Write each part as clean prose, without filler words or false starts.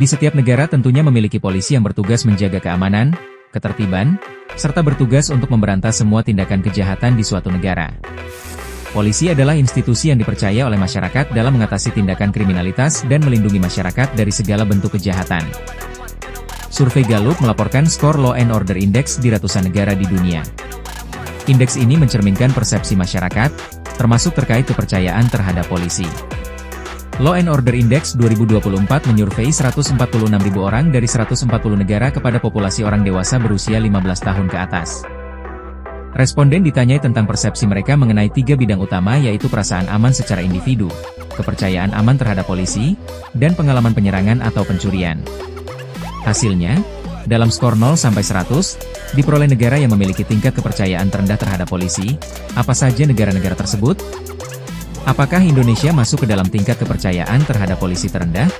Di setiap negara tentunya memiliki polisi yang bertugas menjaga keamanan, ketertiban, serta bertugas untuk memberantas semua tindakan kejahatan di suatu negara. Polisi adalah institusi yang dipercaya oleh masyarakat dalam mengatasi tindakan kriminalitas dan melindungi masyarakat dari segala bentuk kejahatan. Survei Gallup melaporkan skor Law and Order Index di ratusan negara di dunia. Indeks ini mencerminkan persepsi masyarakat, termasuk terkait kepercayaan terhadap polisi. Law and Order Index 2024 menyurvei 146.000 orang dari 140 negara kepada populasi orang dewasa berusia 15 tahun ke atas. Responden ditanyai tentang persepsi mereka mengenai 3 bidang utama, yaitu perasaan aman secara individu, kepercayaan aman terhadap polisi, dan pengalaman penyerangan atau pencurian. Hasilnya, dalam skor 0-100, diperoleh negara yang memiliki tingkat kepercayaan terendah terhadap polisi. Apa saja negara-negara tersebut? Apakah Indonesia masuk ke dalam tingkat kepercayaan terhadap polisi terendah?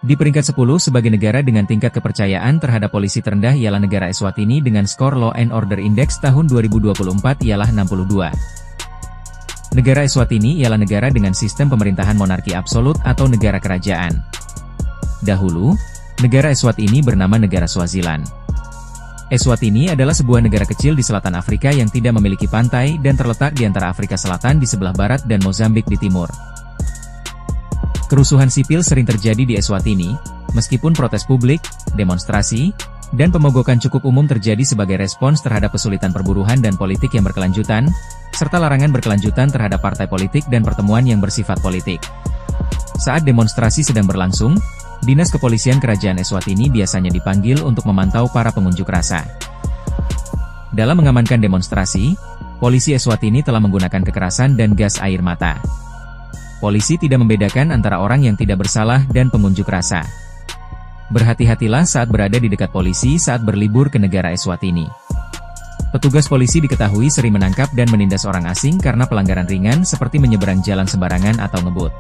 Di peringkat 10 sebagai negara dengan tingkat kepercayaan terhadap polisi terendah ialah negara Eswatini dengan skor Law and Order Index tahun 2024 ialah 62. Negara Eswatini ialah negara dengan sistem pemerintahan monarki absolut atau negara kerajaan. Dahulu, negara Eswatini bernama negara Swaziland. Eswatini adalah sebuah negara kecil di selatan Afrika yang tidak memiliki pantai dan terletak di antara Afrika Selatan di sebelah barat dan Mozambik di timur. Kerusuhan sipil sering terjadi di Eswatini, meskipun protes publik, demonstrasi, dan pemogokan cukup umum terjadi sebagai respons terhadap kesulitan perburuhan dan politik yang berkelanjutan, serta larangan berkelanjutan terhadap partai politik dan pertemuan yang bersifat politik. Saat demonstrasi sedang berlangsung, Dinas Kepolisian Kerajaan Eswatini biasanya dipanggil untuk memantau para pengunjuk rasa. Dalam mengamankan demonstrasi, polisi Eswatini telah menggunakan kekerasan dan gas air mata. Polisi tidak membedakan antara orang yang tidak bersalah dan pengunjuk rasa. Berhati-hatilah saat berada di dekat polisi saat berlibur ke negara Eswatini. Petugas polisi diketahui sering menangkap dan menindas orang asing karena pelanggaran ringan seperti menyeberang jalan sembarangan atau ngebut.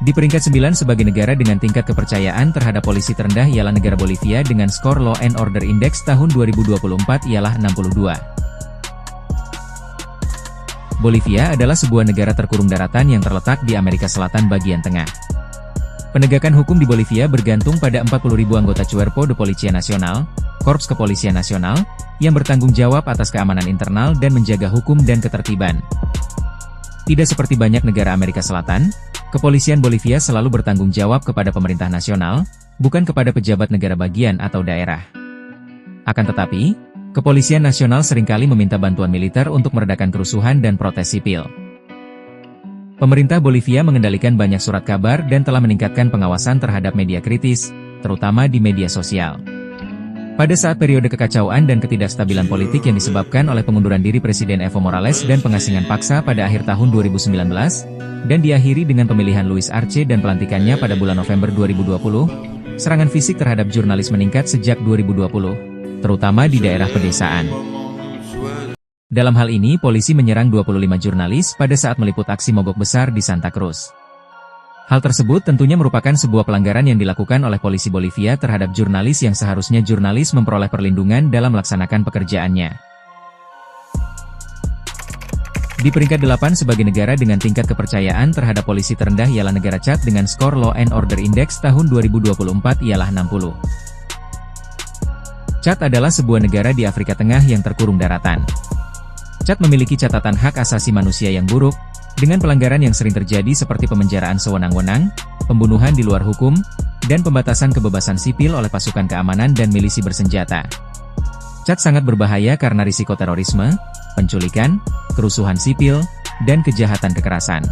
Di peringkat 9 sebagai negara dengan tingkat kepercayaan terhadap polisi terendah ialah negara Bolivia dengan skor Law and Order Index tahun 2024 ialah 62. Bolivia adalah sebuah negara terkurung daratan yang terletak di Amerika Selatan bagian tengah. Penegakan hukum di Bolivia bergantung pada 40.000 anggota Cuerpo de Policía Nacional, Korps Kepolisian Nasional, yang bertanggung jawab atas keamanan internal dan menjaga hukum dan ketertiban. Tidak seperti banyak negara Amerika Selatan, kepolisian Bolivia selalu bertanggung jawab kepada pemerintah nasional, bukan kepada pejabat negara bagian atau daerah. Akan tetapi, Kepolisian Nasional seringkali meminta bantuan militer untuk meredakan kerusuhan dan protes sipil. Pemerintah Bolivia mengendalikan banyak surat kabar dan telah meningkatkan pengawasan terhadap media kritis, terutama di media sosial. Pada saat periode kekacauan dan ketidakstabilan politik yang disebabkan oleh pengunduran diri Presiden Evo Morales dan pengasingan paksa pada akhir tahun 2019, dan diakhiri dengan pemilihan Luis Arce dan pelantikannya pada bulan November 2020, serangan fisik terhadap jurnalis meningkat sejak 2020. Terutama di daerah pedesaan. Dalam hal ini polisi menyerang 25 jurnalis pada saat meliput aksi mogok besar di Santa Cruz. Hal tersebut tentunya merupakan sebuah pelanggaran yang dilakukan oleh polisi Bolivia terhadap jurnalis yang seharusnya jurnalis memperoleh perlindungan dalam melaksanakan pekerjaannya. Di peringkat 8 sebagai negara dengan tingkat kepercayaan terhadap polisi terendah ialah negara Chad dengan skor Law and Order Index tahun 2024 ialah 60. Chad adalah sebuah negara di Afrika Tengah yang terkurung daratan. Chad memiliki catatan hak asasi manusia yang buruk, dengan pelanggaran yang sering terjadi seperti pemenjaraan sewenang-wenang, pembunuhan di luar hukum, dan pembatasan kebebasan sipil oleh pasukan keamanan dan milisi bersenjata. Chad sangat berbahaya karena risiko terorisme, penculikan, kerusuhan sipil, dan kejahatan kekerasan.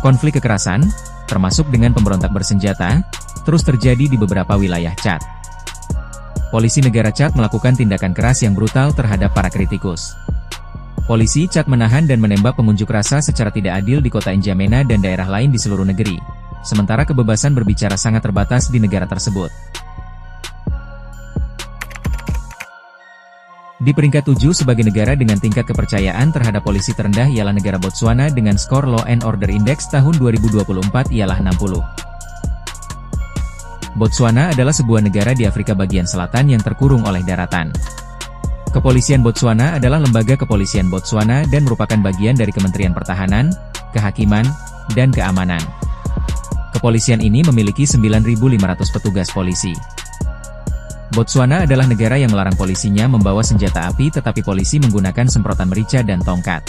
Konflik kekerasan, termasuk dengan pemberontak bersenjata, terus terjadi di beberapa wilayah Chad. Polisi negara Chad melakukan tindakan keras yang brutal terhadap para kritikus. Polisi Chad menahan dan menembak pengunjuk rasa secara tidak adil di kota N'Djamena dan daerah lain di seluruh negeri, sementara kebebasan berbicara sangat terbatas di negara tersebut. Di peringkat 7 sebagai negara dengan tingkat kepercayaan terhadap polisi terendah ialah negara Botswana dengan skor Law and Order Index tahun 2024 ialah 60. Botswana adalah sebuah negara di Afrika bagian selatan yang terkurung oleh daratan. Kepolisian Botswana adalah lembaga kepolisian Botswana dan merupakan bagian dari Kementerian Pertahanan, Kehakiman, dan Keamanan. Kepolisian ini memiliki 9.500 petugas polisi. Botswana adalah negara yang melarang polisinya membawa senjata api, tetapi polisi menggunakan semprotan merica dan tongkat.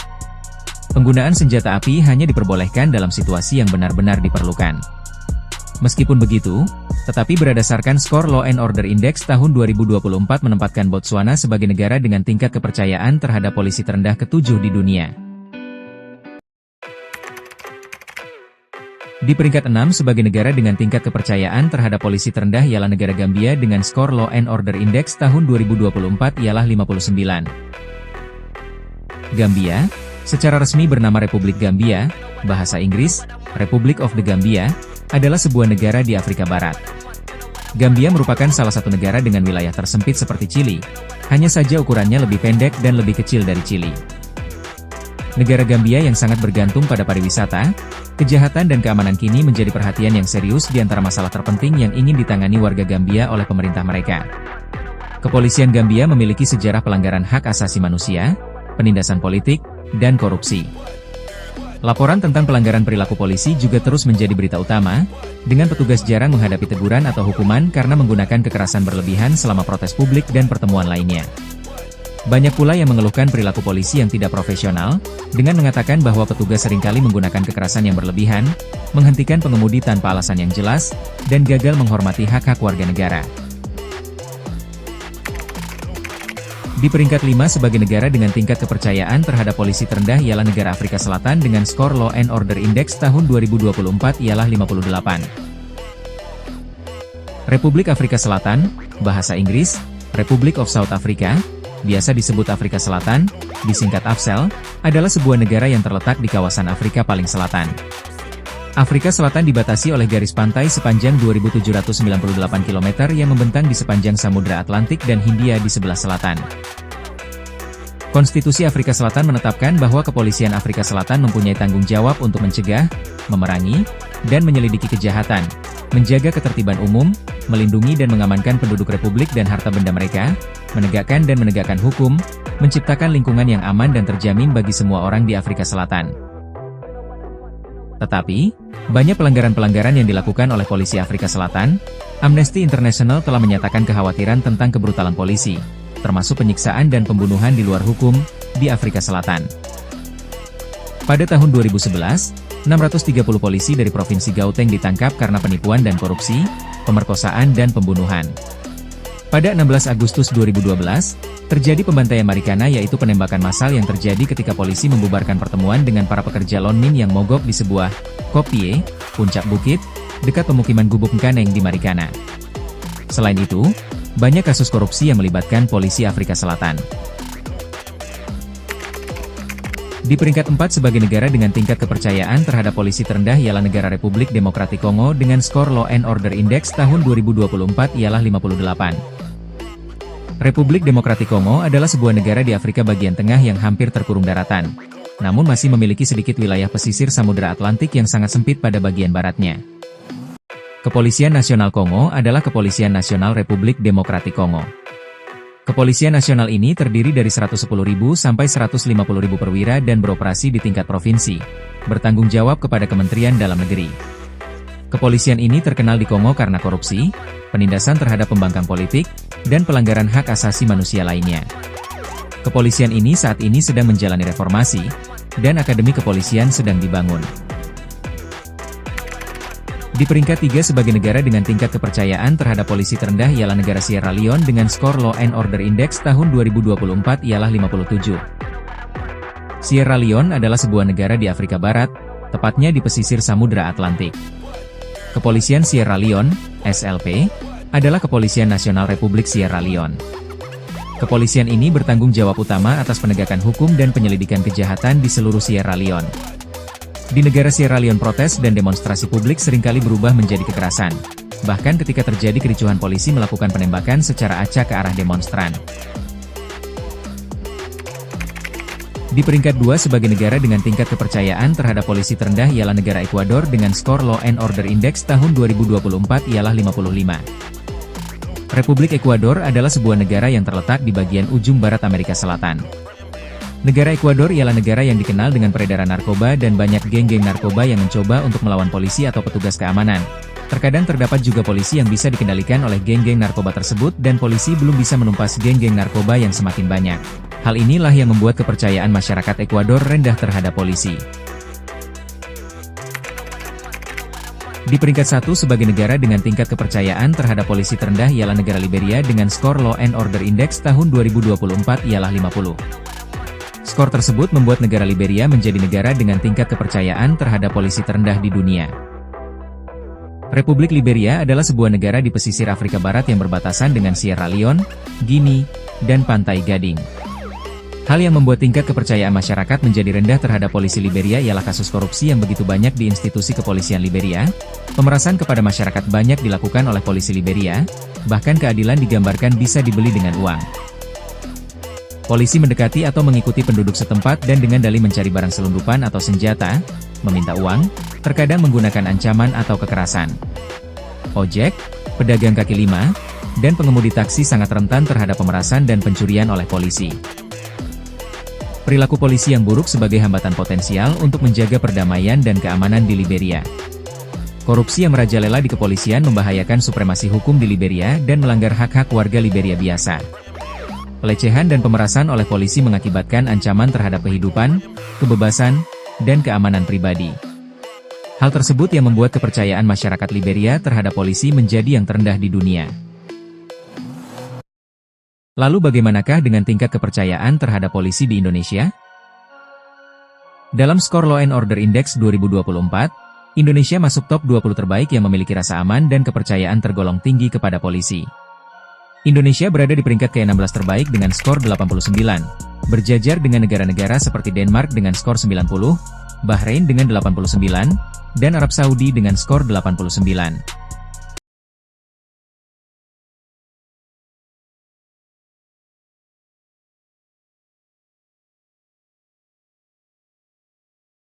Penggunaan senjata api hanya diperbolehkan dalam situasi yang benar-benar diperlukan. Meskipun begitu, tetapi berdasarkan skor Law and Order Index tahun 2024 menempatkan Botswana sebagai negara dengan tingkat kepercayaan terhadap polisi terendah ke-7 di dunia. Di peringkat 6 sebagai negara dengan tingkat kepercayaan terhadap polisi terendah ialah negara Gambia dengan skor Law and Order Index tahun 2024 ialah 59. Gambia, secara resmi bernama Republik Gambia, bahasa Inggris, Republic of the Gambia, adalah sebuah negara di Afrika Barat. Gambia merupakan salah satu negara dengan wilayah tersempit seperti Chili, hanya saja ukurannya lebih pendek dan lebih kecil dari Chili. Negara Gambia yang sangat bergantung pada pariwisata, kejahatan dan keamanan kini menjadi perhatian yang serius di antara masalah terpenting yang ingin ditangani warga Gambia oleh pemerintah mereka. Kepolisian Gambia memiliki sejarah pelanggaran hak asasi manusia, penindasan politik, dan korupsi. Laporan tentang pelanggaran perilaku polisi juga terus menjadi berita utama, dengan petugas jarang menghadapi teguran atau hukuman karena menggunakan kekerasan berlebihan selama protes publik dan pertemuan lainnya. Banyak pula yang mengeluhkan perilaku polisi yang tidak profesional, dengan mengatakan bahwa petugas seringkali menggunakan kekerasan yang berlebihan, menghentikan pengemudi tanpa alasan yang jelas, dan gagal menghormati hak-hak warga negara. Di peringkat 5 sebagai negara dengan tingkat kepercayaan terhadap polisi terendah ialah negara Afrika Selatan dengan skor Law and Order Index tahun 2024 ialah 58. Republik Afrika Selatan, bahasa Inggris, Republic of South Africa, biasa disebut Afrika Selatan, disingkat AFSEL, adalah sebuah negara yang terletak di kawasan Afrika paling selatan. Afrika Selatan dibatasi oleh garis pantai sepanjang 2.798 km yang membentang di sepanjang Samudra Atlantik dan Hindia di sebelah selatan. Konstitusi Afrika Selatan menetapkan bahwa kepolisian Afrika Selatan mempunyai tanggung jawab untuk mencegah, memerangi, dan menyelidiki kejahatan, menjaga ketertiban umum, melindungi dan mengamankan penduduk republik dan harta benda mereka, menegakkan dan menegakkan hukum, menciptakan lingkungan yang aman dan terjamin bagi semua orang di Afrika Selatan. Tetapi, banyak pelanggaran-pelanggaran yang dilakukan oleh polisi Afrika Selatan. Amnesty International telah menyatakan kekhawatiran tentang kebrutalan polisi, termasuk penyiksaan dan pembunuhan di luar hukum, di Afrika Selatan. Pada tahun 2011, 630 polisi dari Provinsi Gauteng ditangkap karena penipuan dan korupsi, pemerkosaan dan pembunuhan. Pada 16 Agustus 2012, terjadi pembantaian Marikana yaitu penembakan massal yang terjadi ketika polisi membubarkan pertemuan dengan para pekerja lonmin yang mogok di sebuah kopie, puncak bukit, dekat pemukiman Gubuk Nkaneng di Marikana. Selain itu, banyak kasus korupsi yang melibatkan polisi Afrika Selatan. Di peringkat 4 sebagai negara dengan tingkat kepercayaan terhadap polisi terendah ialah negara Republik Demokratik Kongo dengan skor Law and Order Index tahun 2024 ialah 58. Republik Demokratik Kongo adalah sebuah negara di Afrika bagian tengah yang hampir terkurung daratan, namun masih memiliki sedikit wilayah pesisir Samudra Atlantik yang sangat sempit pada bagian baratnya. Kepolisian Nasional Kongo adalah Kepolisian Nasional Republik Demokratik Kongo. Kepolisian nasional ini terdiri dari 110.000 sampai 150.000 perwira dan beroperasi di tingkat provinsi, bertanggung jawab kepada Kementerian Dalam Negeri. Kepolisian ini terkenal di Kongo karena korupsi, penindasan terhadap pembangkang politik, dan pelanggaran hak asasi manusia lainnya. Kepolisian ini saat ini sedang menjalani reformasi, dan akademi kepolisian sedang dibangun. Di peringkat 3 sebagai negara dengan tingkat kepercayaan terhadap polisi terendah ialah negara Sierra Leone dengan skor Law and Order Index tahun 2024 ialah 57. Sierra Leone adalah sebuah negara di Afrika Barat, tepatnya di pesisir Samudra Atlantik. Kepolisian Sierra Leone, SLP, adalah Kepolisian Nasional Republik Sierra Leone. Kepolisian ini bertanggung jawab utama atas penegakan hukum dan penyelidikan kejahatan di seluruh Sierra Leone. Di negara Sierra Leone protes dan demonstrasi publik seringkali berubah menjadi kekerasan. Bahkan ketika terjadi kericuhan polisi melakukan penembakan secara acak ke arah demonstran. Di peringkat 2 sebagai negara dengan tingkat kepercayaan terhadap polisi terendah ialah negara Ekuador dengan skor Law and Order Index tahun 2024 ialah 55. Republik Ekuador adalah sebuah negara yang terletak di bagian ujung barat Amerika Selatan. Negara Ekuador ialah negara yang dikenal dengan peredaran narkoba dan banyak geng-geng narkoba yang mencoba untuk melawan polisi atau petugas keamanan. Terkadang terdapat juga polisi yang bisa dikendalikan oleh geng-geng narkoba tersebut dan polisi belum bisa menumpas geng-geng narkoba yang semakin banyak. Hal inilah yang membuat kepercayaan masyarakat Ekuador rendah terhadap polisi. Di peringkat 1 sebagai negara dengan tingkat kepercayaan terhadap polisi terendah ialah negara Liberia dengan skor Law and Order Index tahun 2024 ialah 50. Skor tersebut membuat negara Liberia menjadi negara dengan tingkat kepercayaan terhadap polisi terendah di dunia. Republik Liberia adalah sebuah negara di pesisir Afrika Barat yang berbatasan dengan Sierra Leone, Guinea, dan Pantai Gading. Hal yang membuat tingkat kepercayaan masyarakat menjadi rendah terhadap polisi Liberia ialah kasus korupsi yang begitu banyak di institusi kepolisian Liberia, pemerasan kepada masyarakat banyak dilakukan oleh polisi Liberia, bahkan keadilan digambarkan bisa dibeli dengan uang. Polisi mendekati atau mengikuti penduduk setempat dan dengan dalih mencari barang selundupan atau senjata, meminta uang, terkadang menggunakan ancaman atau kekerasan. Ojek, pedagang kaki lima, dan pengemudi taksi sangat rentan terhadap pemerasan dan pencurian oleh polisi. Perilaku polisi yang buruk sebagai hambatan potensial untuk menjaga perdamaian dan keamanan di Liberia. Korupsi yang merajalela di kepolisian membahayakan supremasi hukum di Liberia dan melanggar hak-hak warga Liberia biasa. Pelecehan dan pemerasan oleh polisi mengakibatkan ancaman terhadap kehidupan, kebebasan, dan keamanan pribadi. Hal tersebut yang membuat kepercayaan masyarakat Liberia terhadap polisi menjadi yang terendah di dunia. Lalu bagaimanakah dengan tingkat kepercayaan terhadap polisi di Indonesia? Dalam skor Law and Order Index 2024, Indonesia masuk top 20 terbaik yang memiliki rasa aman dan kepercayaan tergolong tinggi kepada polisi. Indonesia berada di peringkat ke-16 terbaik dengan skor 89, berjajar dengan negara-negara seperti Denmark dengan skor 90, Bahrain dengan 89, dan Arab Saudi dengan skor 89.